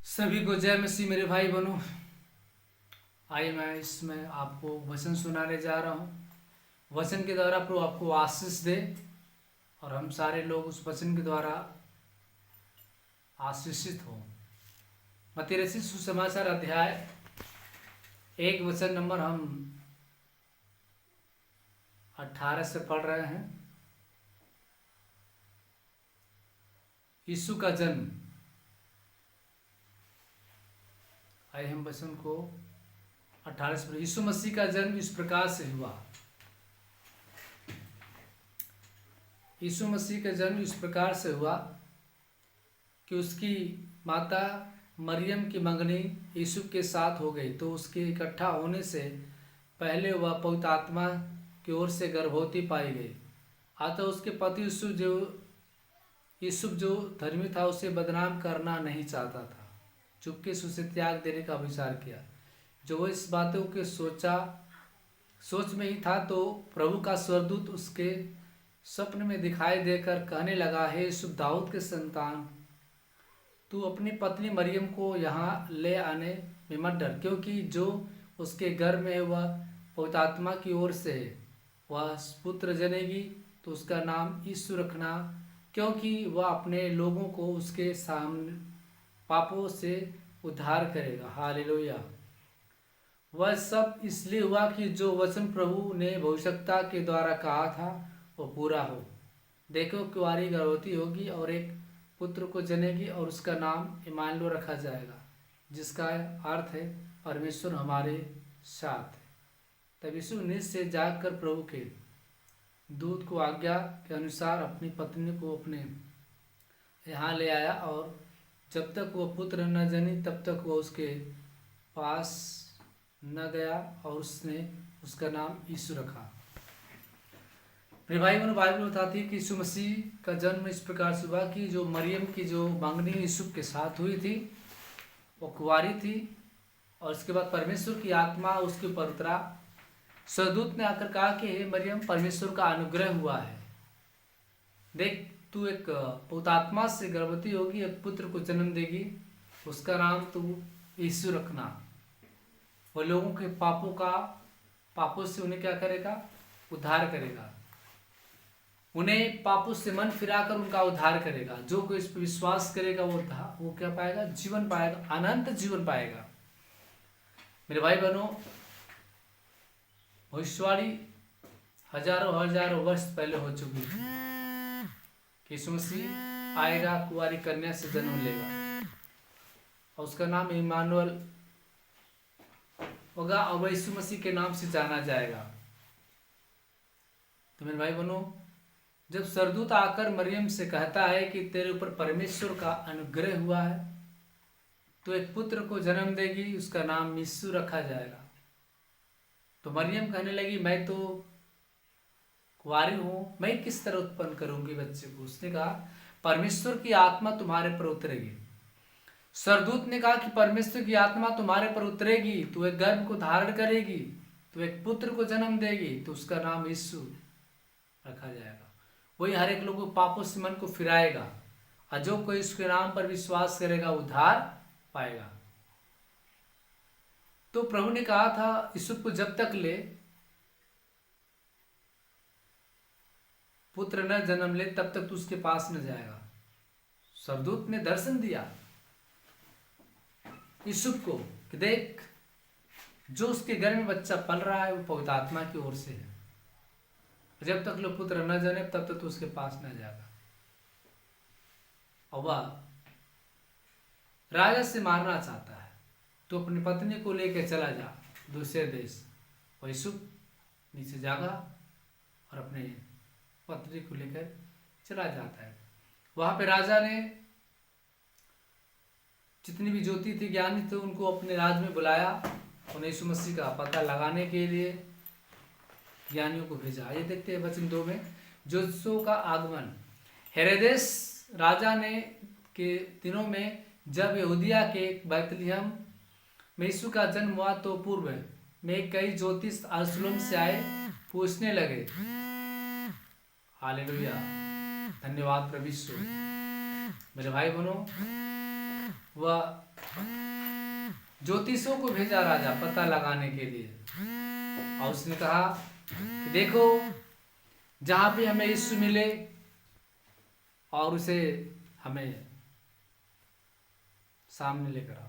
सभी को जय मसीह मेरे भाई बहनों। आइए मैं इसमें आपको वचन सुनाने जा रहा हूँ। वचन के द्वारा प्रभु आपको आशीष दे और हम सारे लोग उस वचन के द्वारा आशीषित हों। मत्ती रचित सुसमाचार अध्याय 1 वचन नंबर हम 18 से पढ़ रहे हैं। यीशु का जन्म। आइए हम वचन को 18 से पढ़ें। यीशु मसीह का जन्म इस प्रकार से हुआ। यीशु मसीह का जन्म इस प्रकार से हुआ कि उसकी माता मरियम की मंगनी यीशु के साथ हो गई, तो उसके इकट्ठा होने से पहले वह पवित्र आत्मा की ओर से गर्भवती पाई गई। अतः उसके पति यूसुफ जो धर्मी था उसे बदनाम करना नहीं चाहता था। चुपके से उसे त्याग देने का विचार किया। जो वह इस बातों के सोच में ही था, तो प्रभु का स्वर्गदूत उसके स्वप्न में दिखाई देकर कहने लगा, हे यूसुफ दाऊद के संतान, तू अपनी पत्नी मरियम को यहाँ ले आने में मत डर, क्योंकि जो उसके गर्भ में है वह पवित्र आत्मा की ओर से है। वह पुत्र जनेगी तो उसका नाम यीशु रखना, क्योंकि वह अपने लोगों को उसके सामने पापों से उद्धार करेगा। हालेलुया। वह सब इसलिए हुआ कि जो वचन प्रभु ने भविष्यवक्ता के द्वारा कहा था वो पूरा हो। देखो, कुंवारी गर्भवती होगी और एक पुत्र को जनेगी और उसका नाम इमानुएल रखा जाएगा, जिसका अर्थ है परमेश्वर हमारे साथ है। तब यीशु निज से जागकर प्रभु के दूत को आज्ञा के अनुसार अपनी पत्नी को अपने यहाँ ले आया, और जब तक वह पुत्र न जनी तब तक वह उसके पास न गया और उसने उसका नाम यीशु रखा। मेरे भाई बहनों, बाइबल बताती है कि यीशु मसीह का जन्म इस प्रकार से हुआ कि जो मरियम की जो मंगनी यूसुफ के साथ हुई थी वो कुंवारी थी, और उसके बाद परमेश्वर की आत्मा उसके ऊपर उतरा। स्वर्गदूत ने आकर कहा कि हे मरियम, परमेश्वर का अनुग्रह हुआ है। देख, तू एक पवित्र आत्मा से गर्भवती होगी, एक पुत्र को जन्म देगी, उसका नाम तू यीशु रखना। वो लोगों के पापों से उन्हें क्या करेगा? उद्धार करेगा। उन्हें पापों से मन फिराकर उनका उद्धार करेगा। जो कोई इस पर विश्वास करेगा वो क्या पाएगा? जीवन पाएगा, अनंत जीवन पाएगा। मेरे भाई बहनों, भविष्यवाणी हजारों वर्ष पहले हो चुकी थी कि यीशु मसीह आएगा, कुंवारी कन्या से जन्म लेगा और उसका नाम इमानुएल होगा, और वह यीशु मसीह के नाम से जाना जाएगा। तो मेरे भाई बहनों, जब स्वर्गदूत आकर मरियम से कहता है कि तेरे ऊपर परमेश्वर का अनुग्रह हुआ है, तो एक पुत्र को जन्म देगी, उसका नाम यीशु रखा जाएगा। तो मरियम कहने लगी, मैं तो कुंवारी हूँ, मैं किस तरह उत्पन्न करूंगी बच्चे को? उसने कहा, परमेश्वर की आत्मा तुम्हारे पर उतरेगी। स्वर्गदूत ने कहा कि परमेश्वर की आत्मा तुम्हारे पर उतरेगी, तू एक गर्भ को धारण करेगी, तू एक पुत्र को जन्म देगी, तो उसका नाम यीशु रखा जाएगा। वही हर एक लोगों को पापों से मन को फिराएगा, और जो कोई उसके नाम पर विश्वास करेगा उद्धार पाएगा। तो प्रभु ने कहा था यूसुफ को, जब तक ले पुत्र न जन्म ले तब तक तू उसके पास न जाएगा। स्वर्गदूत ने दर्शन दिया यूसुफ को कि देख, जो उसके घर में बच्चा पल रहा है वो पवित्र आत्मा की ओर से है। जब तक लो पुत्र न जने तब तक तो उसके पास न जाएगा। और वह राजा से मारना चाहता है, तो अपनी पत्नी को लेकर चला जा दूसरे देश। वह यूसुफ नीचे जागा और अपने पत्नी को लेकर चला जाता है। वहां पे राजा ने जितनी भी ज्योति थी, ज्ञानी थे, उनको अपने राज में बुलाया। उन्हें यीशु मसीह का पता लगाने के लिए ज्ञानियों को भेजा। ये देखते हैं वचन 2 में, जोसेफ का आगमन। हेरोदेस राजा ने के दिनों में जब यहूदिया के बैतलहम में यीशु का जन्म हुआ, तो पूर्व में कई ज्योतिष यरूशलेम से आए, पूछने लगे। हालेलुया, धन्यवाद प्रभु यीशु। मेरे भाई बहनों, वह ज्योतिषों को भेजा राजा पता लगाने के लिए, और उसने कहा कि देखो जहां भी हमें यीशु मिले और उसे हमें सामने लेकर आओ।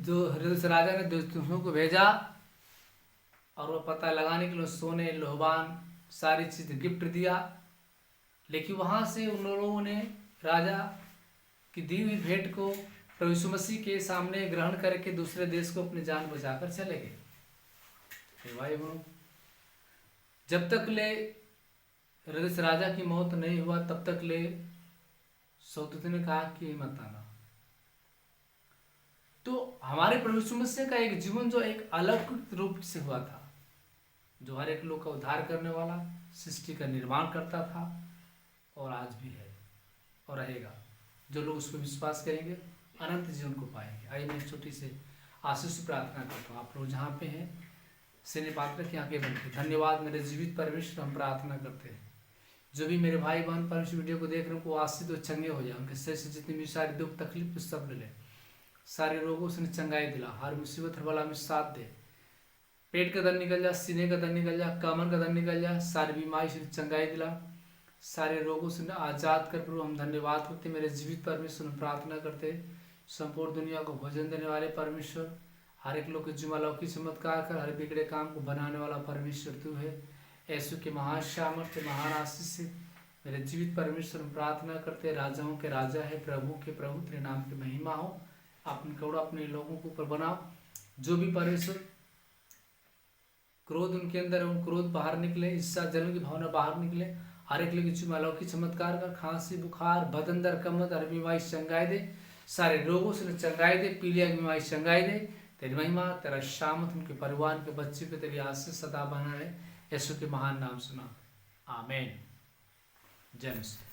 जो हेरोदेस राजा ने ज्योतिषियों को भेजा और वो पता लगाने के लिए सोने लोहबान सारी चीज गिफ्ट दिया, लेकिन वहां से उन लोगों ने राजा की दी हुई भेंट को प्रभु यीशु मसीह के सामने ग्रहण करके दूसरे देश को अपनी जान बचाकर चले गए। भाई बहनों, जब तक ले हेरोदेस राजा की मौत नहीं हुआ तब तक ले स्वर्गदूत ने कहा कि मत आना। तो हमारे प्रभु यीशु मसीह का एक जीवन जो एक अलग रूप से हुआ था, जो हर एक लोग का उद्धार करने वाला, सृष्टि का निर्माण करता था और आज भी है और रहेगा। जो लोग उस पर विश्वास करेंगे अनंत जीवन को पाएंगे। आइए मैं छोटी से आशीष प्रार्थना करता हूँ। आप लोग जहाँ पे हैं सिने पात्र की आंखें बंद करें। धन्यवाद मेरे जीवित परमेश्वर, हम प्रार्थना करते हैं जो भी मेरे भाई बहन परमेश्वर वीडियो को देख रहे हैं, वो आशीष तो चंगे हो जाए, उनके शरीर से जितनी भी सारी दुख तकलीफ सब ले, सारे रोगों से चंगाई दिला, हर मुसीबत हर बला में साथ दे, पेट का दर्द निकल जा, सीने का दर्द निकल जा, कमर का दर्द निकल जा, सारी बीमारी से चंगाई दिला, सारे रोगों से आजाद कर। प्रभु हम धन्यवाद करते मेरे जीवित परमेश्वर, हम प्रार्थना करते संपूर्ण दुनिया को भोजन देने वाले परमेश्वर, हर एक लोग के जुमालों की चमत्कार कर, हर बिगड़े काम को बनाने वाला परमेश्वर तू है। यीशु के महान सामर्थ्य महान आशीष से मेरे जीवित परमेश्वर, हम प्रार्थना करते राजाओं के राजा है, प्रभु के प्रभु, तेरे नाम की महिमा हो। अपने करोड़ अपने लोगों को ऊपर बनाओ। जो भी परमेश्वर क्रोध उनके अंदर है, उन क्रोध बाहर निकले, ईर्ष्या जलन की भावना बाहर निकले, हर एक लोग जुमालों की चमत्कार कर, खांसी बुखार बदन दर्द कमर हर बीमारी चंगाई दे, सारे रोगों से चंगाई दे, पीलिया की बीमारी चंगाई दे। तेरी महिमा तेरा शामत उनके परिवार के बच्चे पे तेरी आशीष सदा बना रहे। यीशु के महान नाम सुना, आमीन। जय मसीह।